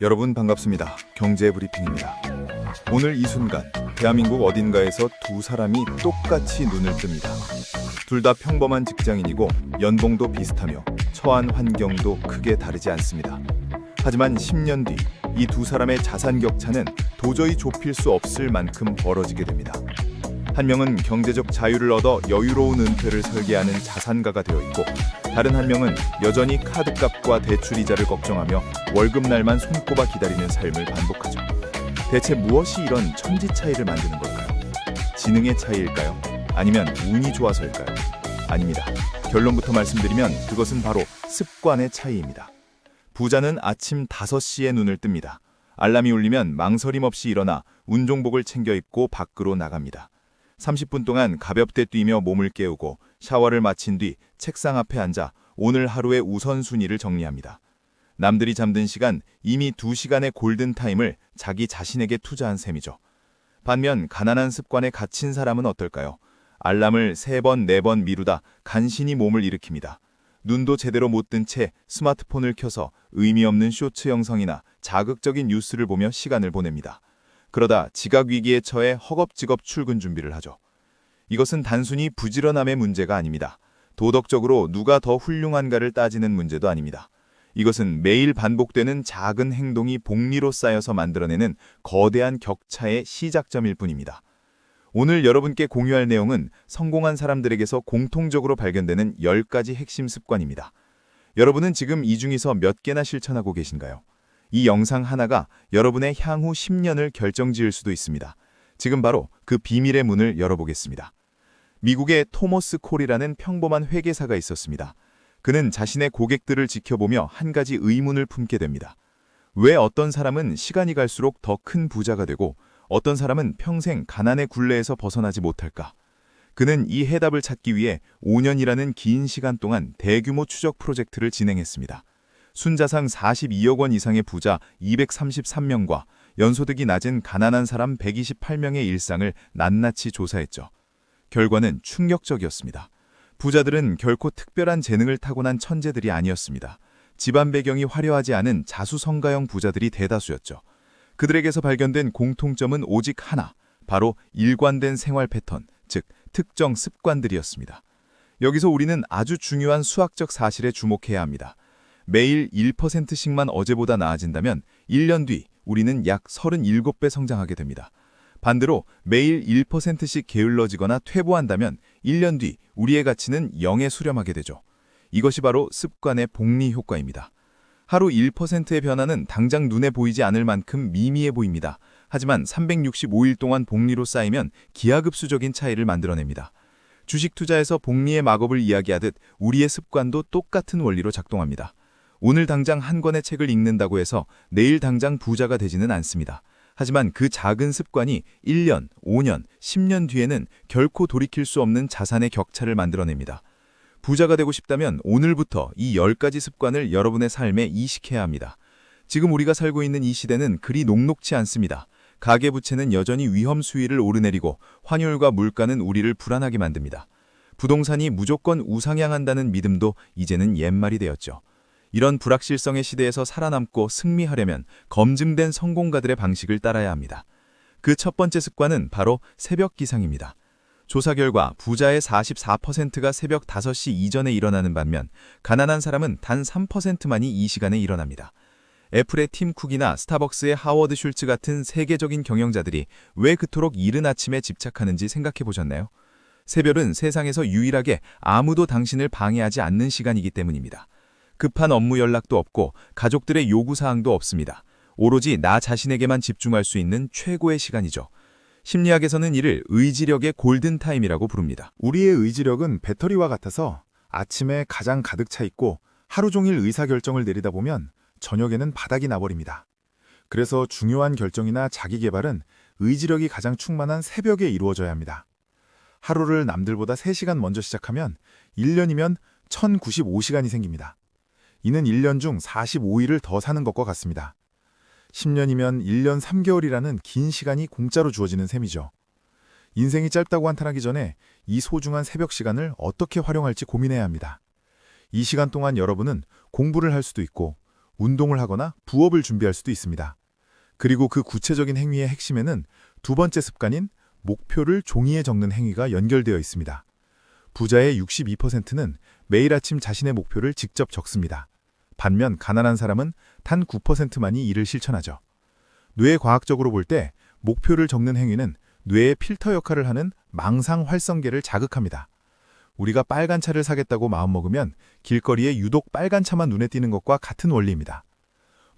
여러분 반갑습니다. 경제브리핑입니다. 오늘 이 순간 대한민국 어딘가에서 두 사람이 똑같이 눈을 뜹니다. 둘 다 평범한 직장인이고 연봉도 비슷하며 처한 환경도 크게 다르지 않습니다. 하지만 10년 뒤 이 두 사람의 자산 격차는 도저히 좁힐 수 없을 만큼 벌어지게 됩니다. 한 명은 경제적 자유를 얻어 여유로운 은퇴를 설계하는 자산가가 되어 있고, 다른 한 명은 여전히 카드값과 대출 이자를 걱정하며 월급날만 손꼽아 기다리는 삶을 반복하죠. 대체 무엇이 이런 천지 차이를 만드는 걸까요? 지능의 차이일까요? 아니면 운이 좋아서일까요? 아닙니다. 결론부터 말씀드리면 그것은 바로 습관의 차이입니다. 부자는 아침 5시에 눈을 뜹니다. 알람이 울리면 망설임 없이 일어나 운동복을 챙겨 입고 밖으로 나갑니다. 30분 동안 가볍게 뛰며 몸을 깨우고 샤워를 마친 뒤 책상 앞에 앉아 오늘 하루의 우선순위를 정리합니다. 남들이 잠든 시간 이미 2시간의 골든타임을 자기 자신에게 투자한 셈이죠. 반면 가난한 습관에 갇힌 사람은 어떨까요? 알람을 3번, 4번 미루다 간신히 몸을 일으킵니다. 눈도 제대로 못 뜬 채 스마트폰을 켜서 의미 없는 쇼츠 영상이나 자극적인 뉴스를 보며 시간을 보냅니다. 그러다 지각 위기에 처해 허겁지겁 출근 준비를 하죠. 이것은 단순히 부지런함의 문제가 아닙니다. 도덕적으로 누가 더 훌륭한가를 따지는 문제도 아닙니다. 이것은 매일 반복되는 작은 행동이 복리로 쌓여서 만들어내는 거대한 격차의 시작점일 뿐입니다. 오늘 여러분께 공유할 내용은 성공한 사람들에게서 공통적으로 발견되는 10가지 핵심 습관입니다. 여러분은 지금 이 중에서 몇 개나 실천하고 계신가요? 이 영상 하나가 여러분의 향후 10년을 결정지을 수도 있습니다. 지금 바로 그 비밀의 문을 열어보겠습니다. 미국의 토머스 콜이라는 평범한 회계사가 있었습니다. 그는 자신의 고객들을 지켜보며 한 가지 의문을 품게 됩니다. 왜 어떤 사람은 시간이 갈수록 더 큰 부자가 되고 어떤 사람은 평생 가난의 굴레에서 벗어나지 못할까? 그는 이 해답을 찾기 위해 5년이라는 긴 시간 동안 대규모 추적 프로젝트를 진행했습니다. 순자산 42억 원 이상의 부자 233명과 연소득이 낮은 가난한 사람 128명의 일상을 낱낱이 조사했죠. 결과는 충격적이었습니다. 부자들은 결코 특별한 재능을 타고난 천재들이 아니었습니다. 집안 배경이 화려하지 않은 자수성가형 부자들이 대다수였죠. 그들에게서 발견된 공통점은 오직 하나, 바로 일관된 생활 패턴, 즉 특정 습관들이었습니다. 여기서 우리는 아주 중요한 수학적 사실에 주목해야 합니다. 매일 1%씩만 어제보다 나아진다면 1년 뒤 우리는 약 37배 성장하게 됩니다. 반대로 매일 1%씩 게을러지거나 퇴보한다면 1년 뒤 우리의 가치는 0에 수렴하게 되죠. 이것이 바로 습관의 복리 효과입니다. 하루 1%의 변화는 당장 눈에 보이지 않을 만큼 미미해 보입니다. 하지만 365일 동안 복리로 쌓이면 기하급수적인 차이를 만들어냅니다. 주식 투자에서 복리의 마법을 이야기하듯 우리의 습관도 똑같은 원리로 작동합니다. 오늘 당장 한 권의 책을 읽는다고 해서 내일 당장 부자가 되지는 않습니다. 하지만 그 작은 습관이 1년, 5년, 10년 뒤에는 결코 돌이킬 수 없는 자산의 격차를 만들어냅니다. 부자가 되고 싶다면 오늘부터 이 10가지 습관을 여러분의 삶에 이식해야 합니다. 지금 우리가 살고 있는 이 시대는 그리 녹록지 않습니다. 가계부채는 여전히 위험 수위를 오르내리고 환율과 물가는 우리를 불안하게 만듭니다. 부동산이 무조건 우상향한다는 믿음도 이제는 옛말이 되었죠. 이런 불확실성의 시대에서 살아남고 승리하려면 검증된 성공가들의 방식을 따라야 합니다. 그 첫 번째 습관은 바로 새벽 기상입니다. 조사 결과 부자의 44%가 새벽 5시 이전에 일어나는 반면 가난한 사람은 단 3%만이 이 시간에 일어납니다. 애플의 팀 쿡이나 스타벅스의 하워드 슐츠 같은 세계적인 경영자들이 왜 그토록 이른 아침에 집착하는지 생각해 보셨나요? 새벽은 세상에서 유일하게 아무도 당신을 방해하지 않는 시간이기 때문입니다. 급한 업무 연락도 없고 가족들의 요구사항도 없습니다. 오로지 나 자신에게만 집중할 수 있는 최고의 시간이죠. 심리학에서는 이를 의지력의 골든타임이라고 부릅니다. 우리의 의지력은 배터리와 같아서 아침에 가장 가득 차 있고 하루 종일 의사결정을 내리다 보면 저녁에는 바닥이 나버립니다. 그래서 중요한 결정이나 자기 개발은 의지력이 가장 충만한 새벽에 이루어져야 합니다. 하루를 남들보다 3시간 먼저 시작하면 1년이면 1095시간이 생깁니다. 이는 1년 중 45일을 더 사는 것과 같습니다. 10년이면 1년 3개월이라는 긴 시간이 공짜로 주어지는 셈이죠. 인생이 짧다고 한탄하기 전에 이 소중한 새벽 시간을 어떻게 활용할지 고민해야 합니다. 이 시간 동안 여러분은 공부를 할 수도 있고 운동을 하거나 부업을 준비할 수도 있습니다. 그리고 그 구체적인 행위의 핵심에는 두 번째 습관인 목표를 종이에 적는 행위가 연결되어 있습니다. 부자의 62%는 매일 아침 자신의 목표를 직접 적습니다. 반면 가난한 사람은 단 9%만이 이를 실천하죠. 뇌과학적으로 볼 때 목표를 적는 행위는 뇌의 필터 역할을 하는 망상 활성계를 자극합니다. 우리가 빨간 차를 사겠다고 마음먹으면 길거리에 유독 빨간 차만 눈에 띄는 것과 같은 원리입니다.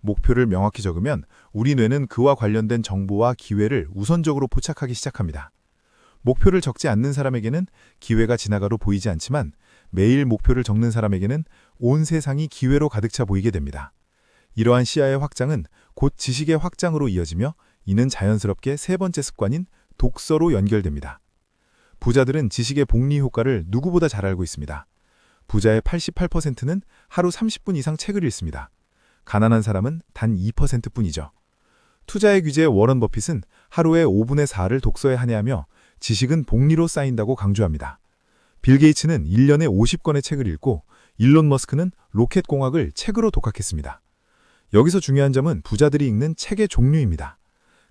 목표를 명확히 적으면 우리 뇌는 그와 관련된 정보와 기회를 우선적으로 포착하기 시작합니다. 목표를 적지 않는 사람에게는 기회가 지나가도 보이지 않지만 매일 목표를 적는 사람에게는 온 세상이 기회로 가득 차 보이게 됩니다. 이러한 시야의 확장은 곧 지식의 확장으로 이어지며 이는 자연스럽게 세 번째 습관인 독서로 연결됩니다. 부자들은 지식의 복리 효과를 누구보다 잘 알고 있습니다. 부자의 88%는 하루 30분 이상 책을 읽습니다. 가난한 사람은 단 2%뿐이죠. 투자의 귀재 워런 버핏은 하루에 5분의 4를 독서에 한해하며 지식은 복리로 쌓인다고 강조합니다. 빌 게이츠는 1년에 50권의 책을 읽고 일론 머스크는 로켓 공학을 책으로 독학했습니다. 여기서 중요한 점은 부자들이 읽는 책의 종류입니다.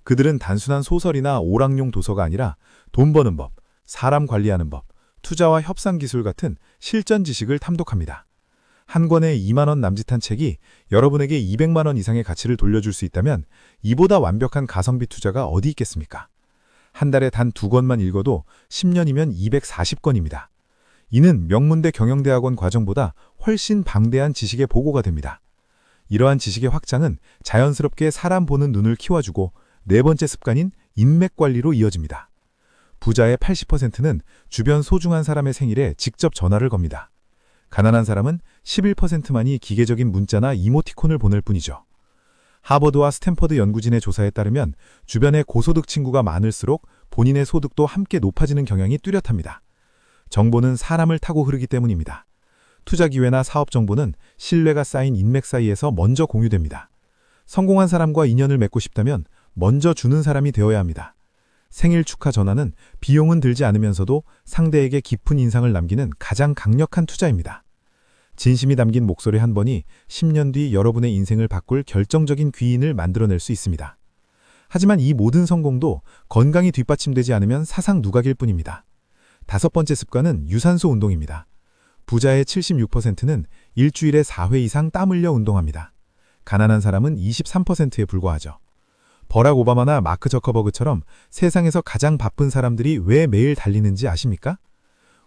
그들은 단순한 소설이나 오락용 도서가 아니라 돈 버는 법, 사람 관리하는 법, 투자와 협상 기술 같은 실전 지식을 탐독합니다. 한 권에 2만 원 남짓한 책이 여러분에게 200만 원 이상의 가치를 돌려줄 수 있다면 이보다 완벽한 가성비 투자가 어디 있겠습니까? 한 달에 단 2권만 읽어도 10년이면 240권입니다. 이는 명문대 경영대학원 과정보다 훨씬 방대한 지식의 보고가 됩니다. 이러한 지식의 확장은 자연스럽게 사람 보는 눈을 키워주고 네 번째 습관인 인맥 관리로 이어집니다. 부자의 80%는 주변 소중한 사람의 생일에 직접 전화를 겁니다. 가난한 사람은 11%만이 기계적인 문자나 이모티콘을 보낼 뿐이죠. 하버드와 스탠퍼드 연구진의 조사에 따르면 주변에 고소득 친구가 많을수록 본인의 소득도 함께 높아지는 경향이 뚜렷합니다. 정보는 사람을 타고 흐르기 때문입니다. 투자 기회나 사업 정보는 신뢰가 쌓인 인맥 사이에서 먼저 공유됩니다. 성공한 사람과 인연을 맺고 싶다면 먼저 주는 사람이 되어야 합니다. 생일 축하 전화는 비용은 들지 않으면서도 상대에게 깊은 인상을 남기는 가장 강력한 투자입니다. 진심이 담긴 목소리 한 번이 10년 뒤 여러분의 인생을 바꿀 결정적인 귀인을 만들어낼 수 있습니다. 하지만 이 모든 성공도 건강이 뒷받침되지 않으면 사상 누각일 뿐입니다. 다섯 번째 습관은 유산소 운동입니다. 부자의 76%는 일주일에 4회 이상 땀 흘려 운동합니다. 가난한 사람은 23%에 불과하죠. 버락 오바마나 마크 저커버그처럼 세상에서 가장 바쁜 사람들이 왜 매일 달리는지 아십니까?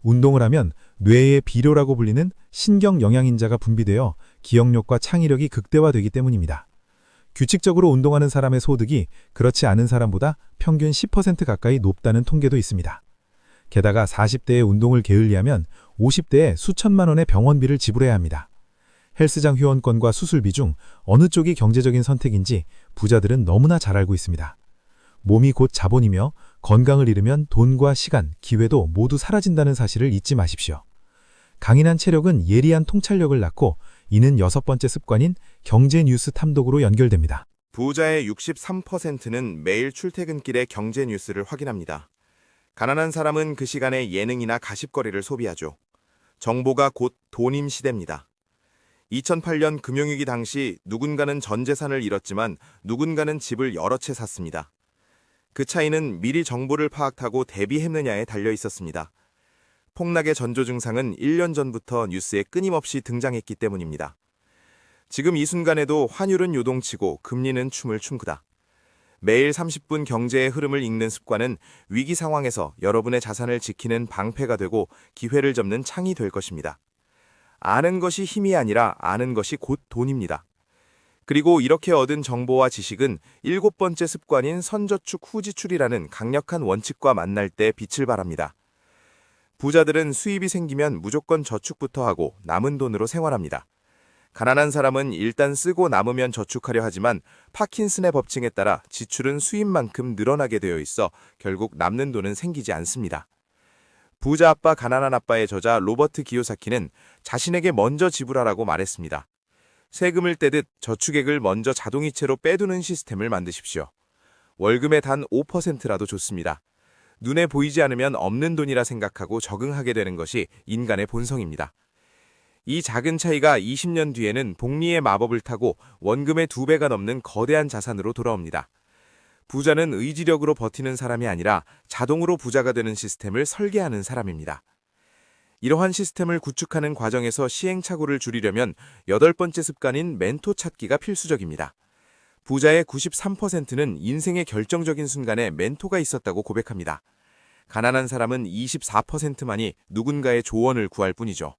운동을 하면 뇌의 비료라고 불리는 신경 영양인자가 분비되어 기억력과 창의력이 극대화되기 때문입니다. 규칙적으로 운동하는 사람의 소득이 그렇지 않은 사람보다 평균 10% 가까이 높다는 통계도 있습니다. 게다가 40대에 운동을 게을리하면 50대에 수천만 원의 병원비를 지불해야 합니다. 헬스장 회원권과 수술비 중 어느 쪽이 경제적인 선택인지 부자들은 너무나 잘 알고 있습니다. 몸이 곧 자본이며 건강을 잃으면 돈과 시간, 기회도 모두 사라진다는 사실을 잊지 마십시오. 강인한 체력은 예리한 통찰력을 낳고 이는 여섯 번째 습관인 경제 뉴스 탐독으로 연결됩니다. 부자의 63%는 매일 출퇴근길에 경제 뉴스를 확인합니다. 가난한 사람은 그 시간에 예능이나 가십거리를 소비하죠. 정보가 곧 돈임 시대입니다. 2008년 금융위기 당시 누군가는 전 재산을 잃었지만 누군가는 집을 여러 채 샀습니다. 그 차이는 미리 정보를 파악하고 대비했느냐에 달려 있었습니다. 폭락의 전조 증상은 1년 전부터 뉴스에 끊임없이 등장했기 때문입니다. 지금 이 순간에도 환율은 요동치고 금리는 춤을 춘다. 매일 30분 경제의 흐름을 읽는 습관은 위기 상황에서 여러분의 자산을 지키는 방패가 되고 기회를 잡는 창이 될 것입니다. 아는 것이 힘이 아니라 아는 것이 곧 돈입니다. 그리고 이렇게 얻은 정보와 지식은 일곱 번째 습관인 선저축 후지출이라는 강력한 원칙과 만날 때 빛을 발합니다. 부자들은 수입이 생기면 무조건 저축부터 하고 남은 돈으로 생활합니다. 가난한 사람은 일단 쓰고 남으면 저축하려 하지만 파킨슨의 법칙에 따라 지출은 수입만큼 늘어나게 되어 있어 결국 남는 돈은 생기지 않습니다. 부자 아빠 가난한 아빠의 저자 로버트 기요사키는 자신에게 먼저 지불하라고 말했습니다. 세금을 떼듯 저축액을 먼저 자동이체로 빼두는 시스템을 만드십시오. 월급의 단 5%라도 좋습니다. 눈에 보이지 않으면 없는 돈이라 생각하고 적응하게 되는 것이 인간의 본성입니다. 이 작은 차이가 20년 뒤에는 복리의 마법을 타고 원금의 2배가 넘는 거대한 자산으로 돌아옵니다. 부자는 의지력으로 버티는 사람이 아니라 자동으로 부자가 되는 시스템을 설계하는 사람입니다. 이러한 시스템을 구축하는 과정에서 시행착오를 줄이려면 8번째 습관인 멘토 찾기가 필수적입니다. 부자의 93%는 인생의 결정적인 순간에 멘토가 있었다고 고백합니다. 가난한 사람은 24%만이 누군가의 조언을 구할 뿐이죠.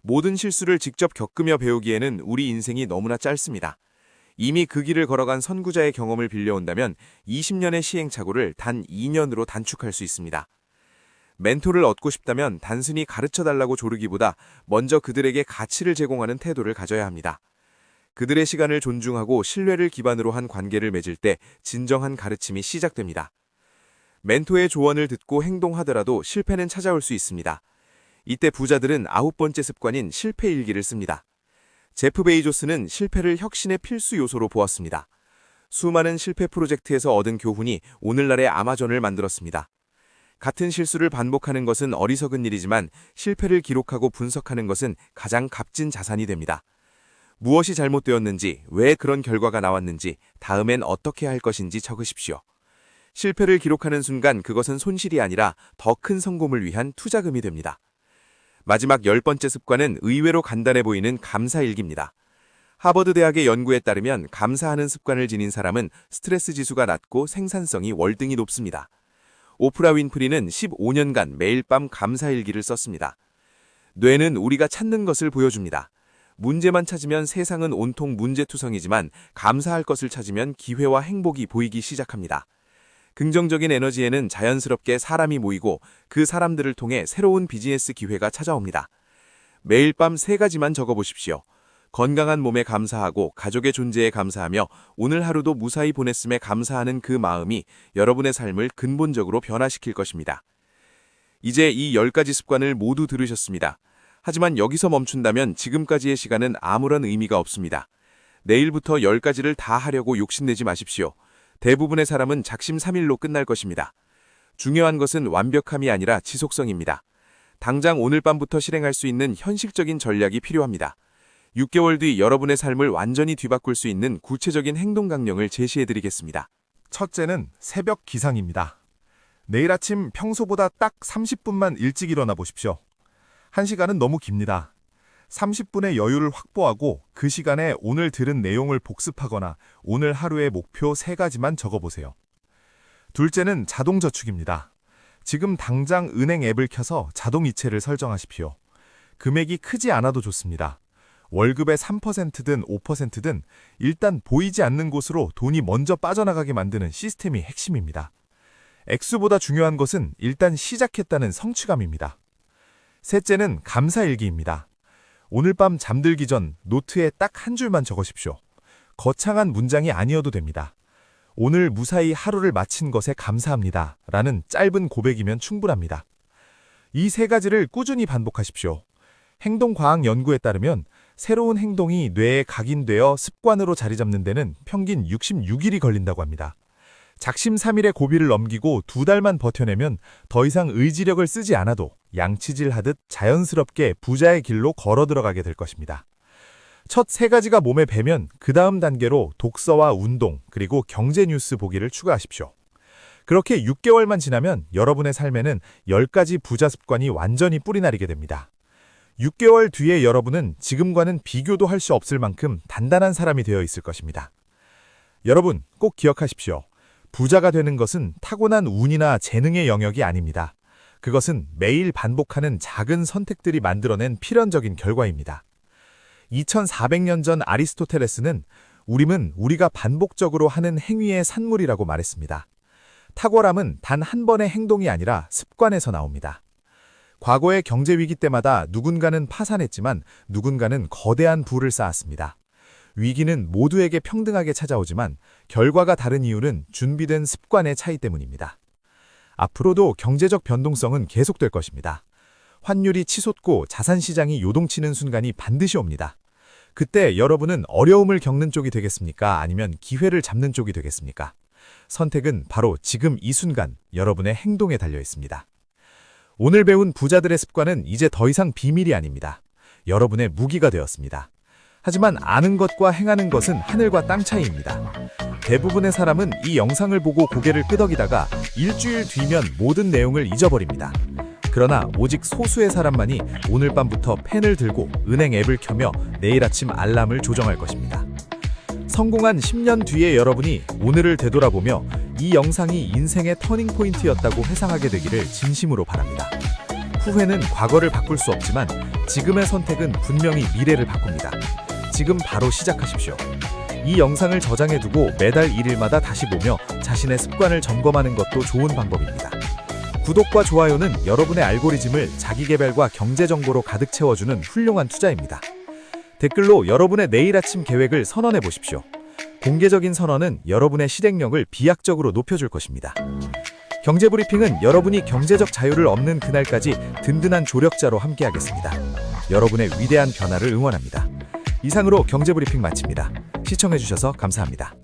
모든 실수를 직접 겪으며 배우기에는 우리 인생이 너무나 짧습니다. 이미 그 길을 걸어간 선구자의 경험을 빌려온다면 20년의 시행착오를 단 2년으로 단축할 수 있습니다. 멘토를 얻고 싶다면 단순히 가르쳐달라고 조르기보다 먼저 그들에게 가치를 제공하는 태도를 가져야 합니다. 그들의 시간을 존중하고 신뢰를 기반으로 한 관계를 맺을 때 진정한 가르침이 시작됩니다. 멘토의 조언을 듣고 행동하더라도 실패는 찾아올 수 있습니다. 이때 부자들은 9번째 습관인 실패 일기를 씁니다. 제프 베이조스는 실패를 혁신의 필수 요소로 보았습니다. 수많은 실패 프로젝트에서 얻은 교훈이 오늘날의 아마존을 만들었습니다. 같은 실수를 반복하는 것은 어리석은 일이지만 실패를 기록하고 분석하는 것은 가장 값진 자산이 됩니다. 무엇이 잘못되었는지, 왜 그런 결과가 나왔는지, 다음엔 어떻게 할 것인지 적으십시오. 실패를 기록하는 순간 그것은 손실이 아니라 더 큰 성공을 위한 투자금이 됩니다. 마지막 10번째 습관은 의외로 간단해 보이는 감사일기입니다. 하버드 대학의 연구에 따르면 감사하는 습관을 지닌 사람은 스트레스 지수가 낮고 생산성이 월등히 높습니다. 오프라 윈프리는 15년간 매일 밤 감사일기를 썼습니다. 뇌는 우리가 찾는 것을 보여줍니다. 문제만 찾으면 세상은 온통 문제투성이지만 감사할 것을 찾으면 기회와 행복이 보이기 시작합니다. 긍정적인 에너지에는 자연스럽게 사람이 모이고 그 사람들을 통해 새로운 비즈니스 기회가 찾아옵니다. 매일 밤 3가지만 적어보십시오. 건강한 몸에 감사하고 가족의 존재에 감사하며 오늘 하루도 무사히 보냈음에 감사하는 그 마음이 여러분의 삶을 근본적으로 변화시킬 것입니다. 이제 이 10가지 습관을 모두 들으셨습니다. 하지만 여기서 멈춘다면 지금까지의 시간은 아무런 의미가 없습니다. 내일부터 10가지를 다 하려고 욕심내지 마십시오. 대부분의 사람은 작심삼일로 끝날 것입니다. 중요한 것은 완벽함이 아니라 지속성입니다. 당장 오늘 밤부터 실행할 수 있는 현실적인 전략이 필요합니다. 6개월 뒤 여러분의 삶을 완전히 뒤바꿀 수 있는 구체적인 행동 강령을 제시해드리겠습니다. 첫째는 새벽 기상입니다. 내일 아침 평소보다 딱 30분만 일찍 일어나 보십시오. 1시간은 너무 깁니다. 30분의 여유를 확보하고 그 시간에 오늘 들은 내용을 복습하거나 오늘 하루의 목표 3가지만 적어보세요. 둘째는 자동저축입니다. 지금 당장 은행 앱을 켜서 자동이체를 설정하십시오. 금액이 크지 않아도 좋습니다. 월급의 3%든 5%든 일단 보이지 않는 곳으로 돈이 먼저 빠져나가게 만드는 시스템이 핵심입니다. 액수보다 중요한 것은 일단 시작했다는 성취감입니다. 셋째는 감사일기입니다. 오늘 밤 잠들기 전 노트에 딱 1줄만 적으십시오. 거창한 문장이 아니어도 됩니다. 오늘 무사히 하루를 마친 것에 감사합니다. 라는 짧은 고백이면 충분합니다. 이 3가지를 꾸준히 반복하십시오. 행동과학 연구에 따르면 새로운 행동이 뇌에 각인되어 습관으로 자리 잡는 데는 평균 66일이 걸린다고 합니다. 작심삼일의 고비를 넘기고 2달만 버텨내면 더 이상 의지력을 쓰지 않아도 양치질하듯 자연스럽게 부자의 길로 걸어 들어가게 될 것입니다. 첫 3가지가 몸에 배면 그 다음 단계로 독서와 운동 그리고 경제 뉴스 보기를 추가하십시오. 그렇게 6개월만 지나면 여러분의 삶에는 10가지 부자 습관이 완전히 뿌리내리게 됩니다. 6개월 뒤에 여러분은 지금과는 비교도 할 수 없을 만큼 단단한 사람이 되어 있을 것입니다. 여러분 꼭 기억하십시오. 부자가 되는 것은 타고난 운이나 재능의 영역이 아닙니다. 그것은 매일 반복하는 작은 선택들이 만들어낸 필연적인 결과입니다. 2400년 전 아리스토텔레스는 우림은 우리가 반복적으로 하는 행위의 산물이라고 말했습니다. 탁월함은 단 한 번의 행동이 아니라 습관에서 나옵니다. 과거의 경제 위기 때마다 누군가는 파산했지만 누군가는 거대한 부를 쌓았습니다. 위기는 모두에게 평등하게 찾아오지만 결과가 다른 이유는 준비된 습관의 차이 때문입니다. 앞으로도 경제적 변동성은 계속될 것입니다. 환율이 치솟고 자산시장이 요동치는 순간이 반드시 옵니다. 그때 여러분은 어려움을 겪는 쪽이 되겠습니까? 아니면 기회를 잡는 쪽이 되겠습니까? 선택은 바로 지금 이 순간 여러분의 행동에 달려 있습니다. 오늘 배운 부자들의 습관은 이제 더 이상 비밀이 아닙니다. 여러분의 무기가 되었습니다. 하지만 아는 것과 행하는 것은 하늘과 땅 차이입니다. 대부분의 사람은 이 영상을 보고 고개를 끄덕이다가 일주일 뒤면 모든 내용을 잊어버립니다. 그러나 오직 소수의 사람만이 오늘 밤부터 펜을 들고 은행 앱을 켜며 내일 아침 알람을 조정할 것입니다. 성공한 10년 뒤에 여러분이 오늘을 되돌아보며 이 영상이 인생의 터닝포인트였다고 회상하게 되기를 진심으로 바랍니다. 후회는 과거를 바꿀 수 없지만 지금의 선택은 분명히 미래를 바꿉니다. 지금 바로 시작하십시오. 이 영상을 저장해두고 매달 1일마다 다시 보며 자신의 습관을 점검하는 것도 좋은 방법입니다. 구독과 좋아요는 여러분의 알고리즘을 자기계발과 경제 정보로 가득 채워주는 훌륭한 투자입니다. 댓글로 여러분의 내일 아침 계획을 선언해 보십시오. 공개적인 선언은 여러분의 실행력을 비약적으로 높여줄 것입니다. 경제브리핑은 여러분이 경제적 자유를 얻는 그날까지 든든한 조력자로 함께하겠습니다. 여러분의 위대한 변화를 응원합니다. 이상으로 경제브리핑 마칩니다. 시청해주셔서 감사합니다.